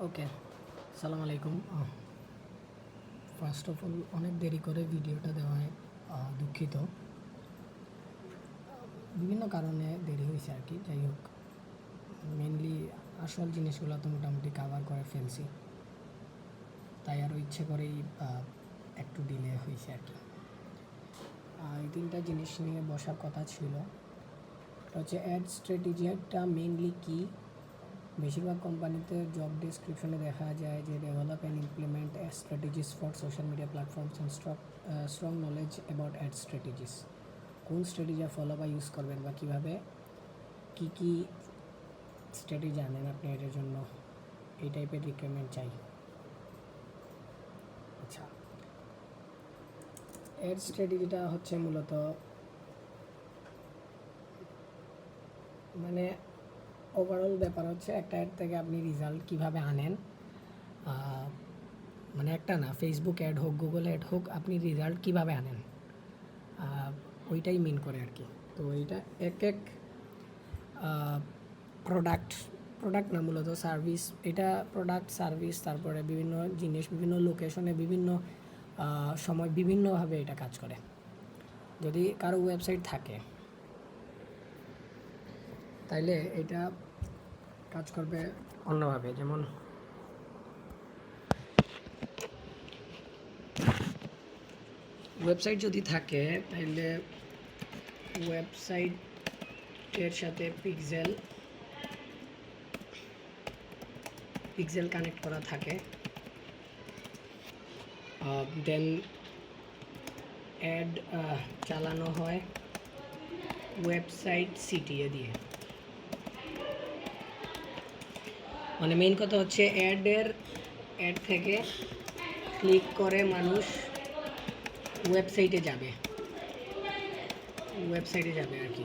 ওকে, আসসালামু আলাইকুম। First of all অনেক দেরি করে ভিডিওটা দেওয়ায় দুঃখিত। বিভিন্ন কারণে দেরি হয়েছে আর কি। যাই হোক, মেনলি আসল জিনিসগুলো তো মোটামুটি কাভার করে ফেলছি, তাই আরও ইচ্ছে করেই একটু ডিলে হয়েছে আর কি। এই তিনটা জিনিস নিয়ে বসার কথা ছিল। এটা হচ্ছে অ্যাড স্ট্র্যাটেজিটা মেনলি কী। বেশিরভাগ কোম্পানিতে জব ডেসক্রিপশনে দেখা যায় যে develop and implement ad strategies for social media platforms and strong knowledge about ad strategies. কোন স্ট্র্যাটেজি ফলো বা ইউজ করবেন বা কীভাবে কী কী স্ট্র্যাটেজি আনেন আপনি এটার জন্য, এই টাইপের রিকোয়ারমেন্ট চাই। আচ্ছা, অ্যাড স্ট্র্যাটেজিটা হচ্ছে মূলত মানে ওভারঅল ব্যাপার হচ্ছে একটা অ্যাড থেকে আপনি রেজাল্ট কীভাবে আনেন। মানে একটা না, ফেসবুক অ্যাড হোক, গুগল অ্যাড হোক, আপনি রেজাল্ট কীভাবে আনেন ওইটাই মিন করে আর কি। তো এইটা এক এক প্রোডাক্ট না, মূলত সার্ভিস। এটা প্রোডাক্ট সার্ভিস, তারপরে বিভিন্ন জিনিস বিভিন্ন লোকেশনে বিভিন্ন সময় বিভিন্নভাবে এটা কাজ করে। যদি কারো ওয়েবসাইট থাকে তাইলে এটা কাজ করবে অন্যভাবে। যেমন ওয়েবসাইট যদি থাকে তাইলে ওয়েবসাইটের সাথে পিক্সেল কানেক্ট করা থাকে। দেন অ্যাড চালানো হয় ওয়েবসাইট সিটিএ দিয়ে। মানে মেইন কথা হচ্ছে অ্যাড থেকে ক্লিক করে মানুষ ওয়েবসাইটে যাবে আর কি।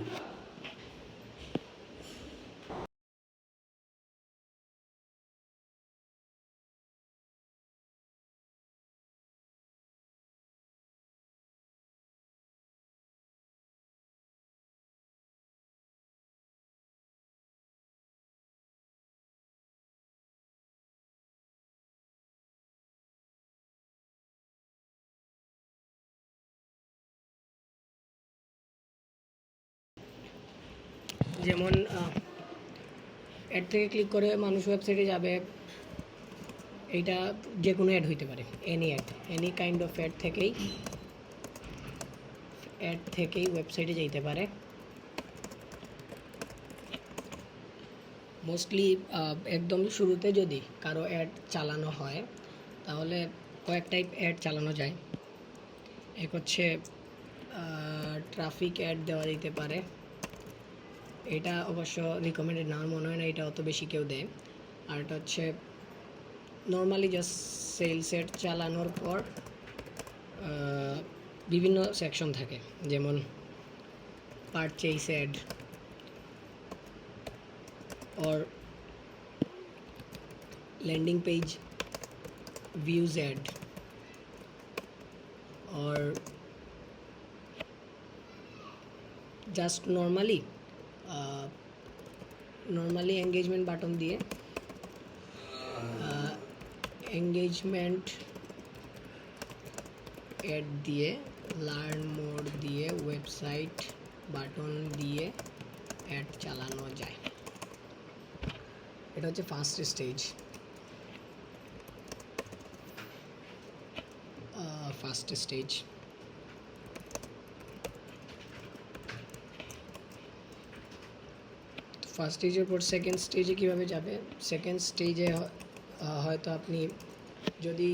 যেমন অ্যাড থেকে ক্লিক করে মানুষ ওয়েবসাইটে যাবে, এইটা যে কোনো অ্যাড হইতে পারে। এনি কাইন্ড অফ অ্যাড থেকেই ওয়েবসাইটে যেতে পারে। মোস্টলি একদম শুরুতে যদি কারো অ্যাড চালানো হয় তাহলে কয়েক টাইপ অ্যাড চালানো যায়। এক হচ্ছে ট্রাফিক অ্যাড দেওয়া যেতে পারে। এটা অবশ্য রিকমেন্ডেড না, মনে হয় না এটা অত বেশি কেউ দেয়। আর এটা হচ্ছে নর্মালি জাস্ট সেলস অ্যাড চালানোর পর বিভিন্ন সেকশন থাকে, যেমন purchase ad or landing page views ad or just normally engagement button দিয়ে engagement ad দিয়ে লার্ন মোর দিয়ে ওয়েবসাইট বাটন দিয়ে অ্যাড চালানো যায়। এটা হচ্ছে ফার্স্ট স্টেজ। ফার্স্ট স্টেজের পর সেকেন্ড স্টেজে কীভাবে যাবে? সেকেন্ড স্টেজে হয়তো আপনি যদি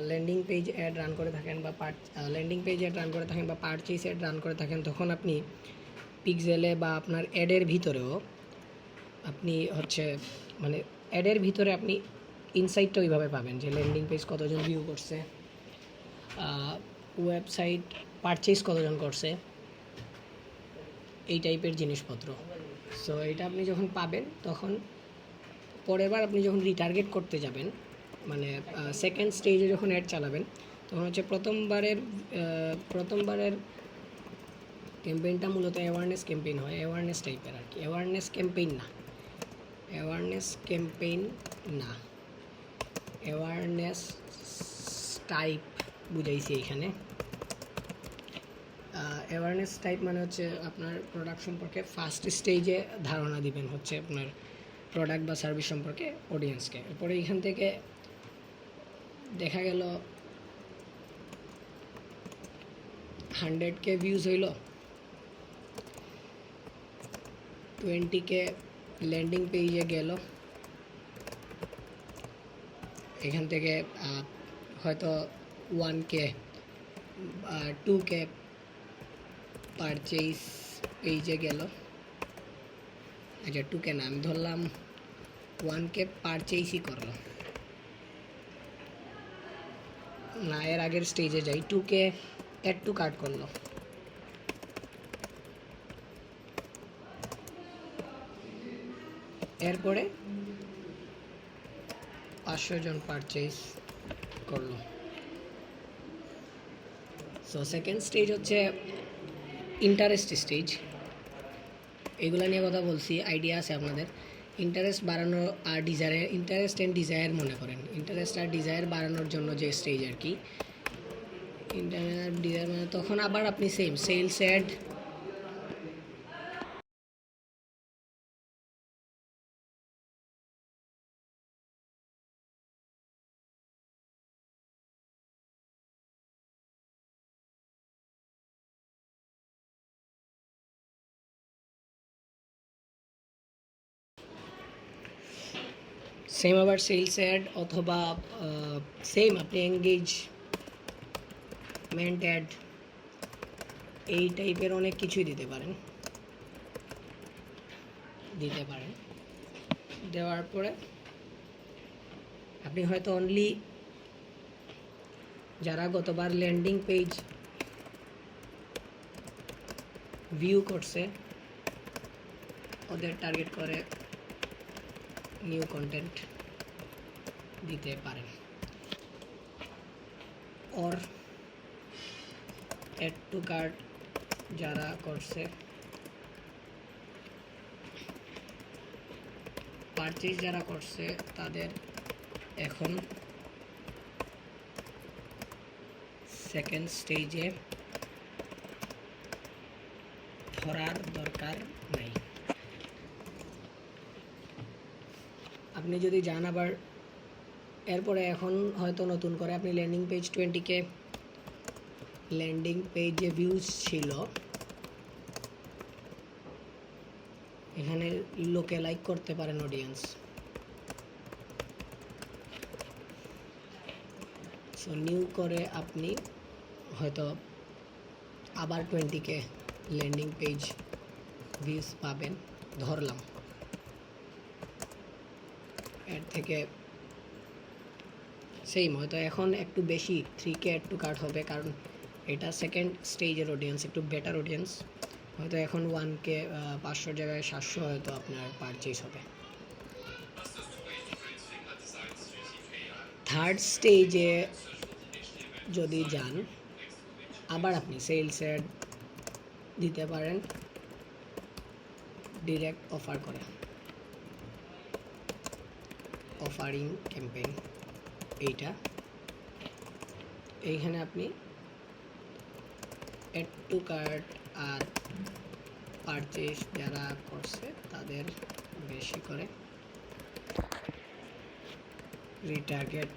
ল্যান্ডিং পেজ অ্যাড রান করে থাকেন বা পারচেজ অ্যাড রান করে থাকেন, তখন আপনি পিক্সেলে বা আপনার অ্যাডের ভিতরেও আপনি হচ্ছে মানে অ্যাডের ভিতরে আপনি ইনসাইটটা ওইভাবে পাবেন যে ল্যান্ডিং পেজ কতজন ভিউ করছে, ওয়েবসাইট পারচেজ কতজন করছে, এই টাইপের জিনিসপত্র। সো এটা আপনি যখন পাবেন তখন পরের বার আপনি যখন রিটার্গেট করতে যাবেন, মানে সেকেন্ড স্টেজে যখন অ্যাড চালাবেন, তখন হচ্ছে প্রথমবারের ক্যাম্পেইনটা মূলত অ্যাওয়ারনেস ক্যাম্পেইন হয়, অ্যাওয়ারনেস টাইপের আর কি। অ্যাওয়ারনেস ক্যাম্পেইন না, অ্যাওয়ারনেস টাইপ বুঝাইছি এখানে। অ্যাওয়ারনেস টাইপ মানে হচ্ছে আপনার প্রোডাক্ট সম্পর্কে ফার্স্ট স্টেজে ধারণা দিবেন হচ্ছে আপনার প্রোডাক্ট বা সার্ভিস সম্পর্কে অডিয়েন্সকে। এরপরে এখান থেকে দেখা গেল 100K ভিউজ হইল, 20K ল্যান্ডিং পেজে গেল, এখান থেকে হয়তো 1K 2K পারচেজ পেজে গেল। আচ্ছা 2K না, আমি ধরলাম 1K পারচেজই করলো না, এর আগের স্টেজে যাই, 2K অ্যাড টু কার্ট করলো, এরপরে 500 জন পারচেজ করলো। সো সেকেন্ড স্টেজ হচ্ছে ইন্টারেস্ট স্টেজ। এগুলো নিয়ে কথা বলছি, আইডিয়া আছে আপনাদের। ইন্টারেস্ট বাড়ানো আর ডিজায়ার, ইন্টারেস্ট অ্যান্ড ডিজায়ার মনে করেন, ইন্টারেস্ট আর ডিজায়ার বাড়ানোর জন্য যে স্টেজ আর কি। ইন্টারেস্ট ডিজায়ার মানে তখন আবার আপনি সেম সেলস অ্যাড, সেম আবার সেলস অ্যাড অথবা সেম আপনি এঙ্গেজমেন্ট অ্যাড, এই টাইপের অনেক কিছুই দিতে পারেন। দেওয়ার পরে আপনি হয়তো অনলি যারা গতবার ল্যান্ডিং পেজ ভিউ করছে ওদের টার্গেট করে নিউ কন্টেন্ট দিতে পারেন। অর অ্যাড টু কার্ট যারা করছে, পারচেজ যারা করছে তাদের এখন সেকেন্ড স্টেজে ধরার দরকার নাই। আপনি যদি যান আবার এরপরে এখন হয়তো নতুন করে আপনি ল্যান্ডিং পেজ 20K ল্যান্ডিং পেজে ভিউজ ছিল, এখানে লোকে লাইক করতে পারেন অডিয়েন্স। সো নিউ করে আপনি হয়তো আবার 20K ল্যান্ডিং পেজ ভিউজ পাবেন ধরলাম। এর থেকে সেম হয়তো এখন একটু বেশি 3K অ্যাড টু কার্ট হবে, কারণ এটা সেকেন্ড স্টেজের অডিয়েন্স, একটু বেটার অডিয়েন্স। হয়তো এখন 1K 500 জায়গায় 700 হয়তো আপনার পারচেজ হবে। থার্ড স্টেজে যদি যান আবার আপনি সেলস অ্যাড দিতে পারেন ডিরেক্ট অফার করে, অফারিং ক্যাম্পেইন এইখানে আপনি অ্যাড টু কার্ট আর পারচেজ যারা করছে তাদের বেশি করে রিটার্গেট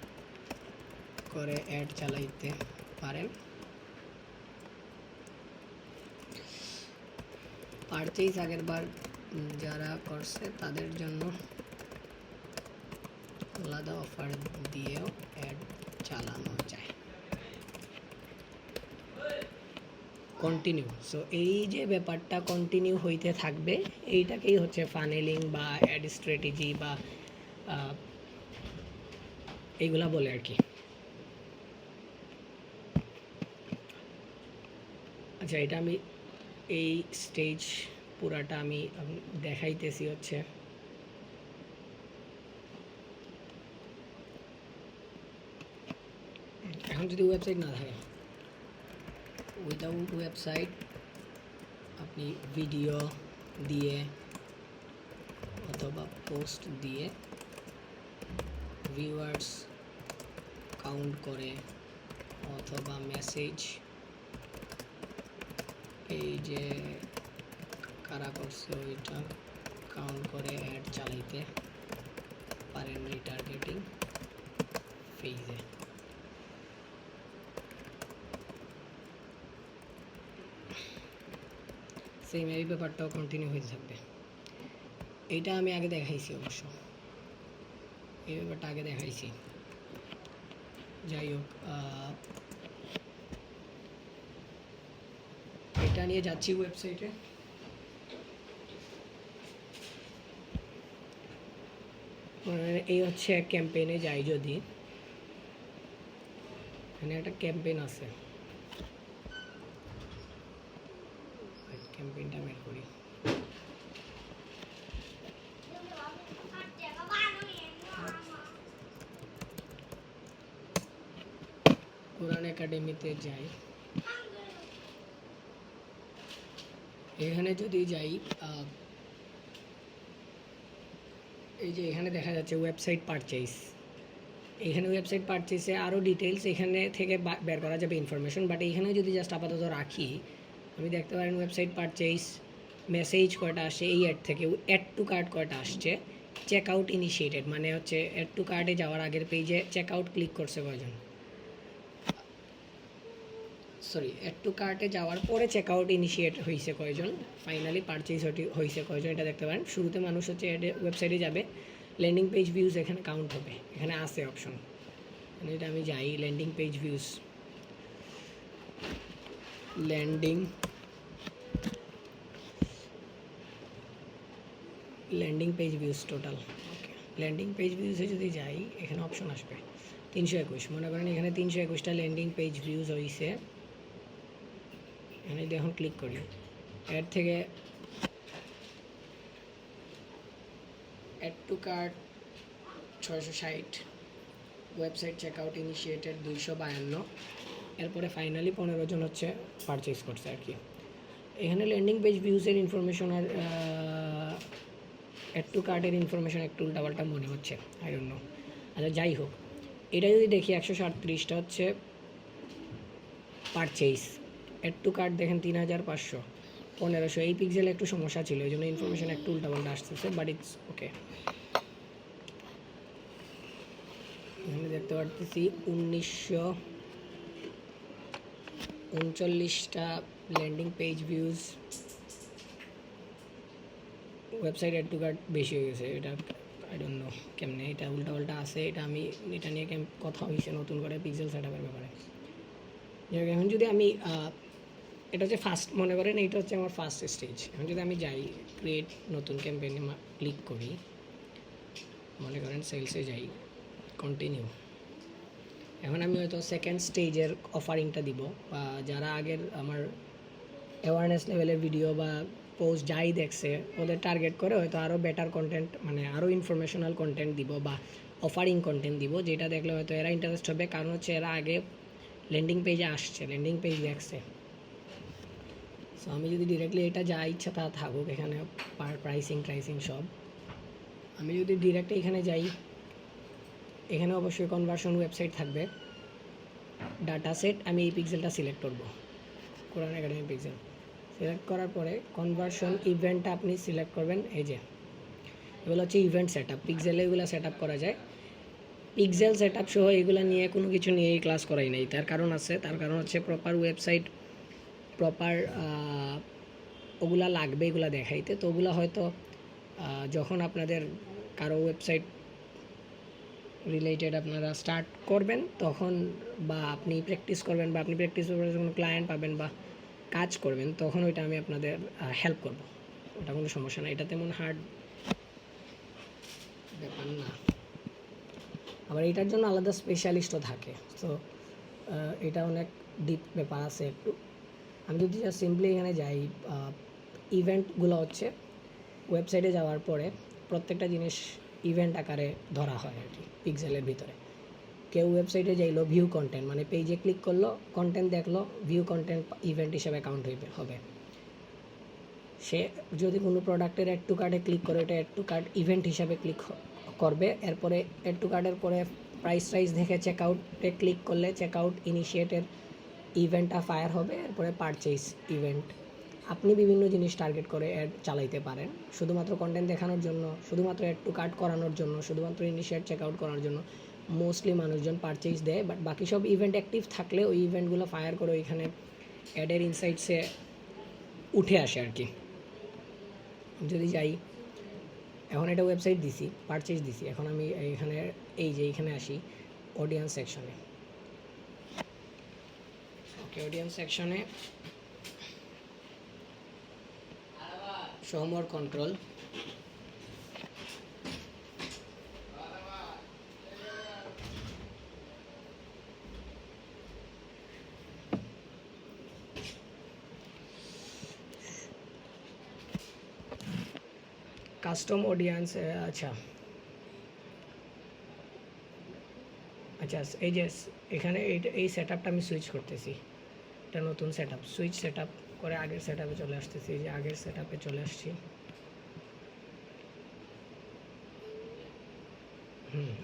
করে অ্যাড চালাইতে পারেন। পারচেজ আগের বার যারা করছে তাদের জন্য আলাদা অফার দিয়েও অ্যাড চালানো যায়। কন্টিনিউ, সো এই যে ব্যাপারটা কন্টিনিউ হইতে থাকবে, এইটাকেই হচ্ছে ফানেলিং বা অ্যাড স্ট্র্যাটেজি বা এইগুলা বলে আর কি। আচ্ছা, এটা আমি এই স্টেজ পুরাটা আমি দেখাইতেছি হচ্ছে এখন যদি ওয়েবসাইট না থাকে, উইদাউট ওয়েবসাইট আপনি ভিডিও দিয়ে অথবা পোস্ট দিয়ে ভিউয়ার্স কাউন্ট করে, অথবা মেসেজ এই যে কারা করছে ওইটা কাউন্ট করে অ্যাড চালাইতে পারেন রিটার্গেটিং ফেজে। সেম এই ব্যাপারটাও কন্টিনিউ হয়ে থাকবে। এইটা আমি আগে দেখাইছি, অবশ্য এই ব্যাপারটা আগে দেখাইছি। যাই হোক, এটা নিয়ে যাচ্ছি ওয়েবসাইটে। এই হচ্ছে ক্যাম্পেইনে যাই, যদি এখানে একটা ক্যাম্পেইন আছে, ক্যাম্পেইনটা বের করি। কোরআন একাডেমিতে যাই, এখানে যদি যাই, এই যে এখানে দেখা যাচ্ছে ওয়েবসাইট পারচেজ। এখানে ওয়েবসাইট পারচেজে আরও ডিটেলস এখানে থেকে বের করা যাবে ইনফরমেশন, বাট এখানে যদি জাস্ট আপাতত রাখি, আমি দেখতে পারেন ওয়েবসাইট পারচেজ, মেসেজ কয়টা আসছে এই অ্যাড থেকে, অ্যাড টু কার্ট কয়টা আসছে, চেক আউট ইনিশিয়েটেড মানে হচ্ছে অ্যাড টু কার্টে যাওয়ার আগের পেজে চেক আউট ক্লিক করছে কয়জন, সরি অ্যাড টু কার্টে যাওয়ার পরে চেক আউট ইনিশিয়েট হয়েছে কয়জন, ফাইনালি পারচেজ হয়েছে কয়জন, এটা দেখতে পারেন। শুরুতে মানুষ হচ্ছে ওয়েবসাইটে যাবে, ল্যান্ডিং পেজ ভিউজ এখানে কাউন্ট হবে, এখানে আছে অপশন, এটা আমি যাই landing page views, landing page views total. Okay, landing page ভিউজে যদি যাই, এখানে অপশন আসবে 321, মনে করেন এখানে 321টা ল্যান্ডিং পেজ ভিউজ হয়েছে। এখানে দেখুন ক্লিক করি, অ্যাড থেকে add to cart 660, website check out initiated 252, এরপরে ফাইনালি 15 জন হচ্ছে পারচেজ করছে আর কি। এখানে ল্যান্ডিং পেজ ভিউজের ইনফরমেশন আর অ্যাড টু কার্টের ইনফরমেশন একটু উল্টাপাল্টা মনে হচ্ছে, আই ডোন্ট নো। আচ্ছা যাই হোক, এটা যদি দেখি 137টা হচ্ছে পারচেজ, অ্যাড টু কার্ট দেখেন 3500, 1500, এই পিক্সেলে একটু সমস্যা ছিল, এই জন্য ইনফরমেশন একটু উল্টাপাল্টা আসতেছে, বাট ইটস ওকে। এখানে দেখতে পাচ্ছি 1939টা landing page views, website add to cart বেশি হয়ে গেছে, এটা আই ডোন্ট নো কেমনে এটা উল্টাপাল্টা আছে, এটা নিয়ে কথা হয়েছে নতুন করে পিক্সেল সেট আপের ব্যাপারে। এখন যদি আমি এটা হচ্ছে ফার্স্ট, মনে করেন এইটা হচ্ছে আমার ফার্স্ট স্টেজ। এখন যদি আমি যাই ক্রিয়েট নতুন ক্যাম্পেইনে ক্লিক করি, মনে করেন সেলসে যাই, কন্টিনিউ। এখন আমি হয়তো সেকেন্ড স্টেজের অফারিংটা দিব, বা যারা আগের আমার অ্যাওয়ারনেস লেভেলের ভিডিও বা পোস্ট যাই দেখছে ওদের টার্গেট করে হয়তো আরও বেটার কন্টেন্ট, মানে আরও ইনফরমেশনাল কন্টেন্ট দিব বা অফারিং কন্টেন্ট দিব, যেটা দেখলে হয়তো এরা ইন্টারেস্ট হবে, কারণ হচ্ছে এরা আগে ল্যান্ডিং পেজে আসছে, ল্যান্ডিং পেজ দেখছে। সো আমি যদি ডিরেক্টলি এটা যা ইচ্ছা তা থাকুক, এখানে প্রাইসিং সব, আমি যদি ডিরেক্ট এখানে যাই, এখানে অবশ্যই কনভার্সন ওয়েবসাইট থাকবে, ডাটা সেট, আমি এই পিক্সেলটা সিলেক্ট করব, কোরআন একাডেমি পিক্সেল সিলেক্ট করার পরে কনভার্সন ইভেন্টটা আপনি সিলেক্ট করবেন। এই যে এগুলো হচ্ছে ইভেন্ট সেট আপ, পিক্সেলে এগুলো সেট আপ করা যায়, পিক্সেল সেট আপ সহ এগুলো নিয়ে কোনো কিছু নিয়ে এই ক্লাস করাই নাই, তার কারণ আছে, তার কারণ হচ্ছে প্রপার ওয়েবসাইট, প্রপার ওগুলা লাগবে এগুলা দেখাইতে, তো ওগুলো হয়তো যখন আপনাদের কারো ওয়েবসাইট রিলেটেড আপনারা স্টার্ট করবেন তখন, বা আপনি প্র্যাকটিস করবেন, বা আপনি প্র্যাকটিস করে যখন ক্লায়েন্ট পাবেন বা কাজ করবেন, তখন ওইটা আমি আপনাদের হেল্প করব, ওটা কোনো সমস্যা না, এটা তেমন হার্ড ব্যাপার না। আবার এটার জন্য আলাদা স্পেশালিস্টও থাকে, তো এটা অনেক ডিপ ব্যাপার আছে একটু। আমি যদি জাস্ট সিম্পলি এখানে যাই, ইভেন্টগুলো হচ্ছে ওয়েবসাইটে যাওয়ার পরে প্রত্যেকটা জিনিস ইভেন্ট আকারে ধরা হয় আর কি পিক্সেলের ভিতরে। কেউ ওয়েবসাইটে যাইলো, ভিউ কন্টেন্ট মানে পেজে ক্লিক করলো, কন্টেন্ট দেখলো, ভিউ কন্টেন্ট ইভেন্ট হিসেবে কাউন্ট হবে। সে যদি কোনো প্রোডাক্টের অ্যাড টু কার্টে ক্লিক করে, এটা অ্যাড টু কার্ট ইভেন্ট হিসাবে ক্লিক করবে, এরপরে অ্যাড টু কার্টের পরে প্রাইস দেখে চেকআউটে ক্লিক করলে চেকআউট ইনিশিয়েটের ইভেন্টটা ফায়ার হবে, এরপরে পারচেজ ইভেন্ট। আপনি বিভিন্ন জিনিস টার্গেট করে অ্যাড চালাইতে পারেন, শুধুমাত্র কন্টেন্ট দেখানোর জন্য, শুধুমাত্র অ্যাড টু কার্ট করানোর জন্য, শুধুমাত্র ইনিশিয়েট চেকআউট করার জন্য মোস্টলি মানুষজন পারচেজ দেয়। বাট বাকি সব ইভেন্ট অ্যাক্টিভ থাকলে ওই ইভেন্টগুলো ফায়ার করে ওইখানে অ্যাডের ইনসাইটসে উঠে আসে আর কি। যদি যাই, এখন এটা ওয়েবসাইট দিছি, পারচেজ দিছি, এখন আমি এইখানে এইখানে আসি অডিয়েন্স সেকশনে। ওকে, অডিয়েন্স সেকশনে শো মোর কন্ট্রোল, কাস্টম অডিয়েন্স। আচ্ছা, এই যে এখানে এই সেট আপটা আমি সুইচ করতেছি, এটা নতুন set up, switch set up করে আগের সেট আপে চলে আসতেছি। যে আগের সেট আপে চলে আসছি,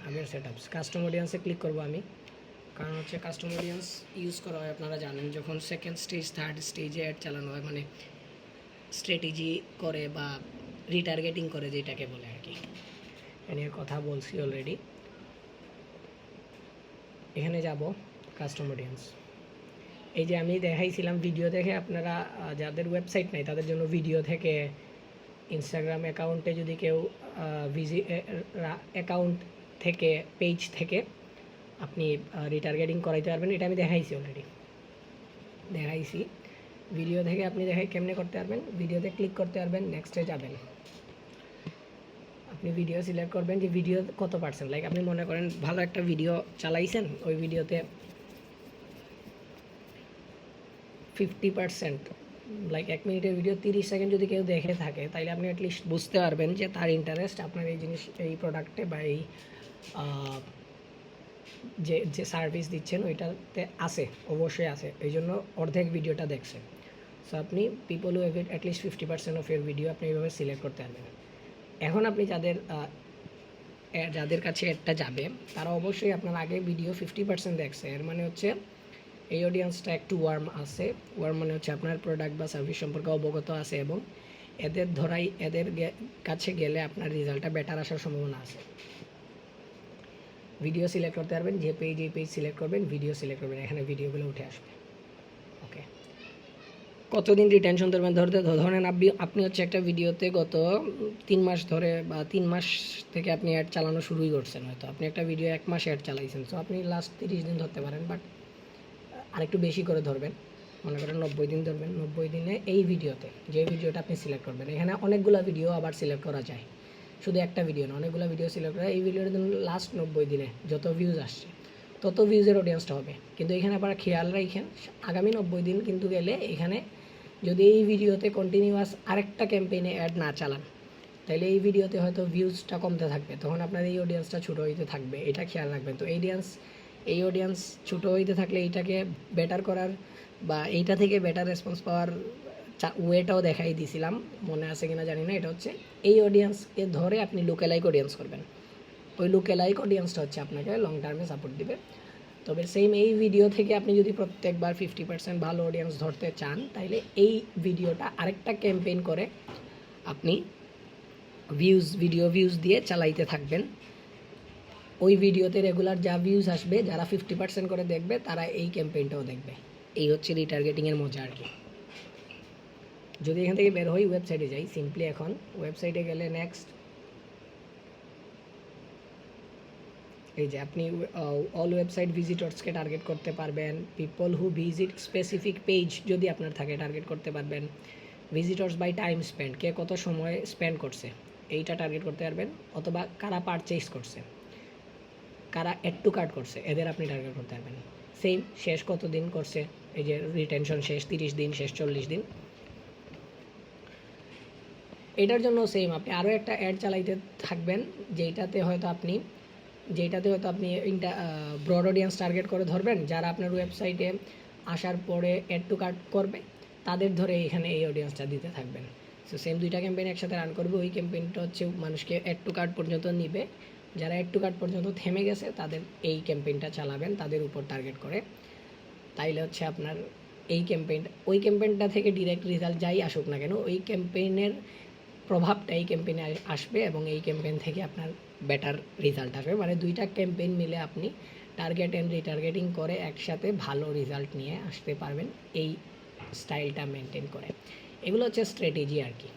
আগের সেট আপ কাস্টম অডিয়েন্সে ক্লিক করবো আমি, কারণ হচ্ছে কাস্টম অডিয়েন্স ইউজ করা হয় আপনারা জানেন যখন সেকেন্ড স্টেজ থার্ড স্টেজে অ্যাড চালানো হয়, মানে স্ট্র্যাটেজি করে বা রিটার্গেটিং করে যেটাকে বলে আর কি। এ নিয়ে কথা বলছি অলরেডি। এখানে যাব কাস্টম অডিয়েন্স, এই যে আমি দেখাইছিলাম ভিডিও দেখে আপনারা যাদের ওয়েবসাইট নেই তাদের জন্য ভিডিও থেকে ইনস্টাগ্রাম অ্যাকাউন্টে যদি কেউ অ্যাকাউন্ট থেকে পেজ থেকে আপনি রিটার্গেটিং করাইতে পারবেন, এটা আমি দেখাইছি অলরেডি, দেখাইছি ভিডিও থেকে আপনি কেমনে করতে পারবেন। ভিডিওতে ক্লিক করতে পারবেন, নেক্সটে যাবেন, আপনি ভিডিও সিলেক্ট করবেন যে ভিডিও কত পার্সেন্ট, লাইক আপনি মনে করেন ভালো একটা ভিডিও চালাইছেন, ওই ভিডিওতে 50%, লাইক 1 মিনিটের ভিডিও 30 সেকেন্ড যদি কেউ দেখে থাকে, তাইলে আপনি অ্যাটলিস্ট বুঝতে পারবেন যে তার ইন্টারেস্ট আপনার এই জিনিস, এই প্রোডাক্টে বা এই যে সার্ভিস দিচ্ছেন ওইটাতে আছে, অবশ্যই আছে, এই জন্য অর্ধেক ভিডিওটা দেখছে। সো আপনি people who have it at least 50% of year video আপনি এইভাবে সিলেক্ট করতে পারবেন। এখন আপনি যাদের কাছে অ্যাডটা যাবে তারা অবশ্যই আপনার আগে ভিডিও 50% দেখছে, এর মানে হচ্ছে এই অডিয়েন্সটা একটু ওয়ার্ম আছে। ওয়ার্ম মানে হচ্ছে আপনার প্রোডাক্ট বা সার্ভিস সম্পর্কে অবগত আছে এবং এদের কাছে গেলে আপনার রেজাল্টটা বেটার আসার সম্ভাবনা আছে। ভিডিও সিলেক্ট করতে পারবেন, যে পেজ সিলেক্ট করবেন, ভিডিও সিলেক্ট করবেন, এখানে ভিডিওগুলো উঠে আসবে। ওকে, কতদিন রিটেনশন ধরবেন, ধরেন আপনি হচ্ছে একটা ভিডিওতে গত 3 মাস ধরে বা 3 মাস থেকে আপনি অ্যাড চালানো শুরুই করছেন, হয়তো আপনি একটা ভিডিও 1 মাস অ্যাড চালাইছেন, সো আপনি লাস্ট 30 দিন ধরতে পারেন, বাট আরেকটু বেশি করে ধরবেন, মনে করেন 90 দিন ধরবেন। 90 দিনে এই ভিডিওতে যে ভিডিওটা আপনি সিলেক্ট করবেন, এখানে অনেকগুলো ভিডিও আবার সিলেক্ট করা যায়, শুধু একটা ভিডিও না, অনেকগুলো ভিডিও সিলেক্ট করা। এই ভিডিওর জন্য লাস্ট 90 দিনে যত ভিউজ আসছে তত ভিউজের অডিয়েন্সটা হবে। কিন্তু এখানে আবার খেয়াল রাখেন, আগামী 90 দিন কিন্তু গেলে এখানে যদি এই ভিডিওতে কন্টিনিউয়াস আরেকটা ক্যাম্পেইনে অ্যাড না চালান, তাহলে এই ভিডিওতে হয়তো ভিউজটা কমতে থাকবে, তখন আপনার এই অডিয়েন্সটা ছোটো হইতে থাকবে, এটা খেয়াল রাখবেন। তো এই অডিয়েন্স ছোটো হইতে থাকলে এইটাকে বেটার করার বা এইটা থেকে বেটার রেসপন্স পাওয়ার ওয়েটাও দেখাই দিয়েছিলাম, মনে আছে কিনা জানি না। এটা হচ্ছে এই অডিয়েন্সকে ধরে আপনি লুকেলাইক অডিয়েন্স করবেন, ওই লুকেলাইক অডিয়েন্সটা হচ্ছে আপনাকে লং টার্মে সাপোর্ট দিবে। তবে সেম এই ভিডিও থেকে আপনি যদি প্রত্যেকবার 50% ভালো অডিয়েন্স ধরতে চান, তাইলে এই ভিডিওটা আরেকটা ক্যাম্পেইন করে আপনি ভিডিও ভিউজ দিয়ে চালাইতে থাকবেন। ওই ভিডিওতে রেগুলার যা ভিউজ আসবে, যারা 50% করে দেখবে তারা এই ক্যাম্পেইনটাও দেখবে। এই হচ্ছে রিটার্গেটিংয়ের মজা আর কি। যদি এখান থেকে বের হই, ওয়েবসাইটে যাই, সিম্পলি এখন ওয়েবসাইটে গেলে নেক্সট এই যে আপনি অল ওয়েবসাইট ভিজিটর্সকে টার্গেট করতে পারবেন, people who visit specific page যদি আপনার থাকে টার্গেট করতে পারবেন, ভিজিটর্স বাই টাইম স্পেন্ড, কে কত সময় স্পেন্ড করছে এইটা টার্গেট করতে পারবেন, অথবা কারা পারচেজ করছে, কারা অ্যাড টু কার্ট করছে, এদের আপনি টার্গেট করতে পারবেন। সেম শেষ কত দিন করছে, এই যে রিটেনশন শেষ 30 দিন, শেষ 40 দিন। এটার জন্য সেম আপনি আরও একটা অ্যাড চালাইতে থাকবেন, যেটাতে হয়তো আপনি ব্রড অডিয়েন্স টার্গেট করে ধরবেন, যারা আপনার ওয়েবসাইটে আসার পরে অ্যাড টু কার্ট করবে তাদের ধরে এখানে এই অডিয়েন্সটা দিতে থাকবেন। সো সেম দুইটা ক্যাম্পেইন একসাথে রান করবে। ওই ক্যাম্পেইনটা হচ্ছে মানুষকে অ্যাড টু কার্ট পর্যন্ত নিবে, যারা অ্যাড টু কার্ট পর্যন্ত থেমে গেছে তাদের এই ক্যাম্পেইনটা চালাবেন তাদের উপর টার্গেট করে, তাইলে হচ্ছে আপনার এই ক্যাম্পেইন ওই ক্যাম্পেইনটা থেকে ডিরেক্ট রেজাল্ট যাই আসুক না কেন ওই ক্যাম্পেইনের প্রভাবটা এই ক্যাম্পেইনে আসবে এবং এই ক্যাম্পেইন থেকে আপনার বেটার রেজাল্ট আসবে। মানে দুইটা ক্যাম্পেইন মিলে আপনি টার্গেট অ্যান্ড রিটার্গেটিং করে একসাথে ভালো রেজাল্ট নিয়ে আসতে পারবেন এই স্টাইলটা মেনটেন করে। এগুলো হচ্ছে স্ট্র্যাটেজি আর কি।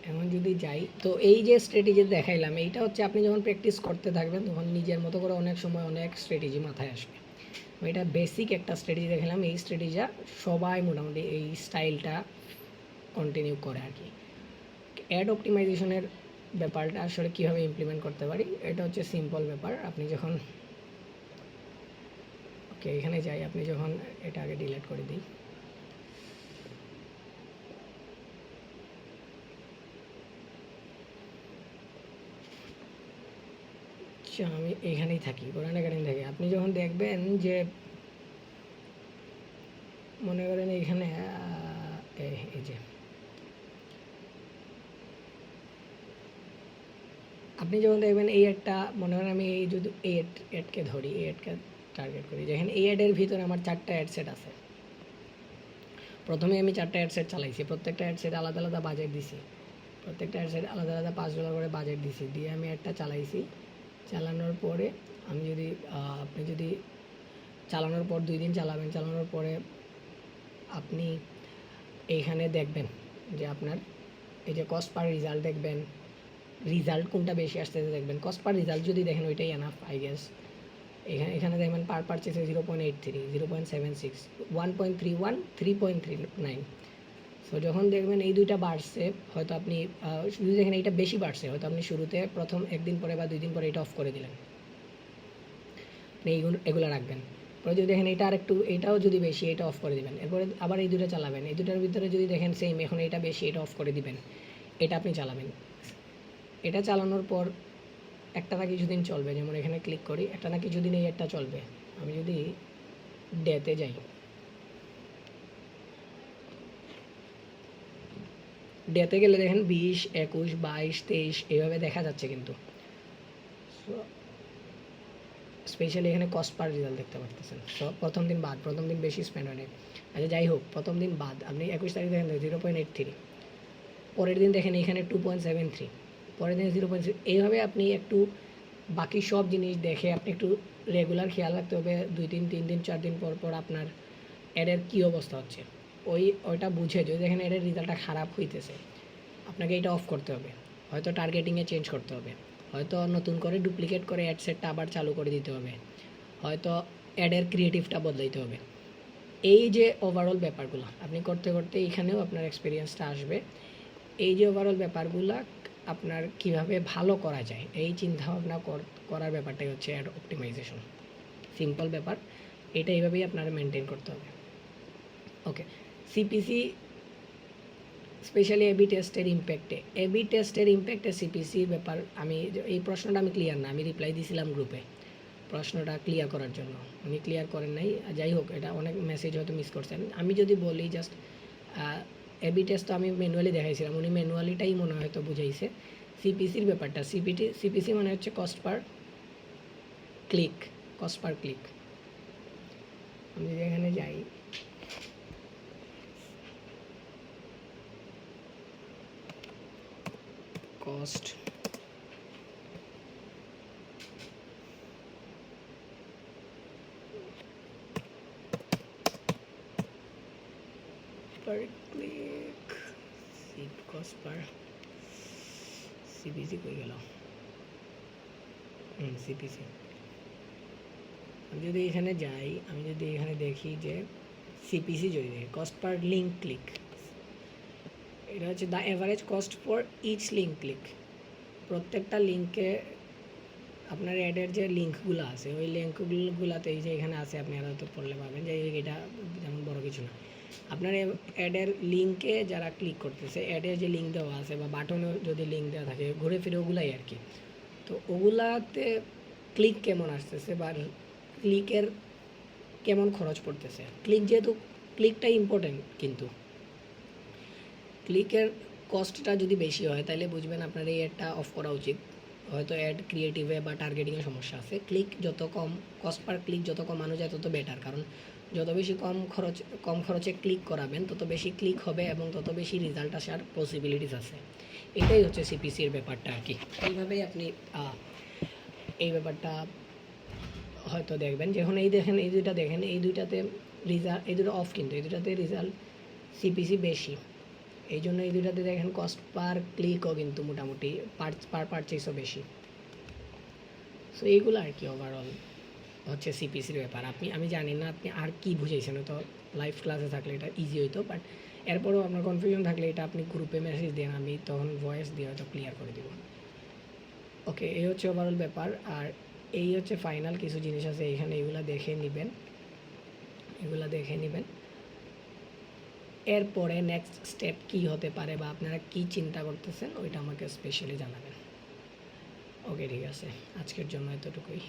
এখন যদি যাই তো এই যে স্ট্র্যাটেজি দেখাইলাম এইটা হচ্ছে আপনি যখন প্র্যাকটিস করতে থাকবেন তখন নিজের মতো করে অনেক সময় অনেক স্ট্র্যাটেজি মাথায় আসবে। এটা বেসিক একটা স্ট্র্যাটেজি দেখালাম, এই স্ট্র্যাটেজিটা সবাই মোটামুটি এই স্টাইলটা কন্টিনিউ করে আর কি। অ্যাড অপটিমাইজেশনের ব্যাপারটা আসলে কীভাবে ইমপ্লিমেন্ট করতে পারি এটা হচ্ছে সিম্পল ব্যাপার। আপনি যখন ওকে এখানে যাই, আপনি যখন এটা আগে ডিলিট করে দিই, আমি এইখানেই থাকি, কোরআন একাডেমি থাকি। আপনি যখন দেখবেন যে মনে করেন এইখানে এই যে আপনি যখন দেখবেন এই অ্যাডটা মনে করেন আমি এই যদি এই অ্যাডকে ধরি, এই অ্যাডকে টার্গেট করি, যেখানে এই অ্যাডের ভিতরে আমার 4টা অ্যাড সেট আছে। প্রথমে আমি 4টা অ্যাড সেট চালাইছি, প্রত্যেকটা অ্যাড সেট আলাদা আলাদা বাজেট দিছি, প্রত্যেকটা অ্যাড সেট আলাদা আলাদা $5 করে বাজেট দিছি, দিয়ে আমি অ্যাডটা চালাইছি। চালানোর পরে আমি যদি আপনি যদি চালানোর পর 2 দিন চালাবেন, চালানোর পরে আপনি এইখানে দেখবেন যে আপনার এই যে কস্ট পার রেজাল্ট দেখবেন, রেজাল্ট কোনটা বেশি আসতেছে দেখবেন। কস্ট পার রেজাল্ট যদি দেখেন ওইটাই এনাফ আই গেস। এখানে দেখবেন পার পারচেসে 0.83, 0.76, 1.31, 3.39। সো যখন দেখবেন এই দুইটা বাড়ছে, হয়তো আপনি যদি দেখেন এইটা বেশি বাড়ছে, হয়তো আপনি শুরুতে প্রথম 1 দিন পরে বা 2 দিন পরে এটা অফ করে দিলেন, আপনি এগুলো রাখবেন। পরে যদি দেখেন এটা আরেকটু, এটাও যদি বেশি, এটা অফ করে দিবেন। এরপরে আবার এই দুটো চালাবেন, এই দুটার ভিতরে যদি দেখেন সেম এখন এটা বেশি, এটা অফ করে দিবেন, এটা আপনি চালাবেন। এটা চালানোর পর একটা না কিছুদিন চলবে, যেমন এখানে ক্লিক করি, একটা না কিছুদিন এই একটা চলবে। আমি যদি ডেতে যাই, ডেতে গেলে দেখেন 20, 21, 22, 23 এইভাবে দেখা যাচ্ছে কিন্তু। স্পেশালি এখানে কস্ট পার রেজাল্ট দেখতে পাচ্ছেন। সো প্রথম দিন বাদ, প্রথম দিন বেশি স্পেন্ড হয়। আচ্ছা যাই হোক, প্রথম দিন বাদ আপনি 21 তারিখ দেখেন 0.83, পরের দিন দেখেন এখানে 2.73, পরের দিন 0.6। এইভাবে আপনি একটু বাকি সব জিনিস দেখে আপনি একটু রেগুলার খেয়াল রাখতে হবে। 2 দিন, 3 দিন, 4 দিন পর পর আপনার অ্যাডের কী অবস্থা হচ্ছে, ওইটা বুঝে যদি দেখেন অ্যাডের রেজাল্টটা খারাপ হইতেছে, আপনাকে এটা অফ করতে হবে, হয়তো টার্গেটিংয়ে চেঞ্জ করতে হবে, হয়তো নতুন করে ডুপ্লিকেট করে অ্যাড সেটটা আবার চালু করে দিতে হবে, হয়তো অ্যাডের ক্রিয়েটিভটা বদলাইতে হবে। এই যে ওভারঅল ব্যাপারগুলো আপনি করতে করতে এইখানেও আপনার এক্সপিরিয়েন্সটা আসবে। এই যে ওভারঅল ব্যাপারগুলো আপনার কিভাবে ভালো করা যায় এই চিন্তাভাবনা করার ব্যাপারটাই হচ্ছে অ্যাড অপটিমাইজেশন। সিম্পল ব্যাপার, এটা এইভাবেই আপনারা মেনটেন করতে হবে। ওকে, সিপিসি স্পেশালি এবি টেস্টের ইম্প্যাক্টে সিপিসির ব্যাপার আমি এই প্রশ্নটা আমি ক্লিয়ার না, আমি রিপ্লাই দিয়েছিলাম গ্রুপে প্রশ্নটা ক্লিয়ার করার জন্য, উনি ক্লিয়ার করেন নাই। যাই হোক, এটা অনেক মেসেজ হয়তো মিস করছেন। আমি যদি বলি জাস্ট এবি টেস্ট তো আমি ম্যানুয়ালি দেখাইছিলাম, উনি ম্যানুয়ালিটাই মনে হয়তো বুঝাইছে। সিপিসির ব্যাপারটা সিপিসি মানে হচ্ছে কস্ট পার ক্লিক। আমি যদি এখানে যাই, cost per click, cost per CPC কই গেল, সিপিসি। আমি যদি এখানে যাই, আমি যদি এখানে দেখি যে সিপিসি যদি দেখি কস্ট পার লিঙ্ক ক্লিক, এটা হচ্ছে the average cost for each link click. প্রত্যেকটা লিঙ্কে আপনার অ্যাডের যে লিঙ্কগুলো আছে ওই লিঙ্কগুলোতে এই যে এখানে আছে, আপনি হয়তো পড়লে পাবেন যে এটা যেমন বড় কিছু না। আপনার অ্যাডের লিঙ্কে যারা ক্লিক করতেছে, অ্যাডের যে লিঙ্ক দেওয়া আছে বা বাটনে যদি লিঙ্ক দেওয়া থাকে ঘুরে ফিরে ওগুলাই আর কি। তো ওগুলাতে ক্লিক কেমন আসতেছে বা ক্লিকের কেমন খরচ পড়তেছে, ক্লিকটা ইম্পর্টেন্ট, কিন্তু ক্লিকের কস্টটা যদি বেশি হয় তাহলে বুঝবেন আপনার এই অ্যাডটা অফ করা উচিত, হয়তো অ্যাড ক্রিয়েটিভে বা টার্গেটিংয়ে সমস্যা আছে। ক্লিক যত কম, কস্ট পার ক্লিক যত কমানো যায় তত বেটার, কারণ যত বেশি কম খরচে ক্লিক করাবেন তত বেশি ক্লিক হবে এবং তত বেশি রেজাল্ট আসার পসিবিলিটিস আছে। এটাই হচ্ছে সিপিসির ব্যাপারটা আর কি। এইভাবেই আপনি এই ব্যাপারটা হয়তো দেখবেন। যখন এই দেখেন, এই দুইটা দেখেন, এই দুইটাতে রেজাল্ট, এই দুটো অফ, কিন্তু এই দুটাতে রেজাল্ট সিপিসি বেশি, এই জন্য এই দুটাতে দেখেন কস্ট পার ক্লিকও কিন্তু মোটামুটি পার পারচেসও বেশি। সো এইগুলো আর কি ওভারঅল হচ্ছে সিপিসির ব্যাপার। আমি জানি না আপনি আর কি বুঝেছেন, তো লাইভ ক্লাসে থাকলে এটা ইজি হইতো, বাট এরপরেও আপনার কনফিউশন থাকলে এটা আপনি গ্রুপে মেসেজ দেন, আমি তখন ভয়েস দিয়ে হয়তো ক্লিয়ার করে দেবো। ওকে, এই হচ্ছে ওভারঅল ব্যাপার। আর এই হচ্ছে ফাইনাল কিছু জিনিস আছে এইখানে, এগুলো দেখে নেবেন। এরপরে নেক্সট স্টেপ কী হতে পারে বা আপনারা কী চিন্তা করতেছেন ওইটা আমাকে স্পেশালি জানাবেন। ওকে, ঠিক আছে, আজকের জন্য এতটুকুই।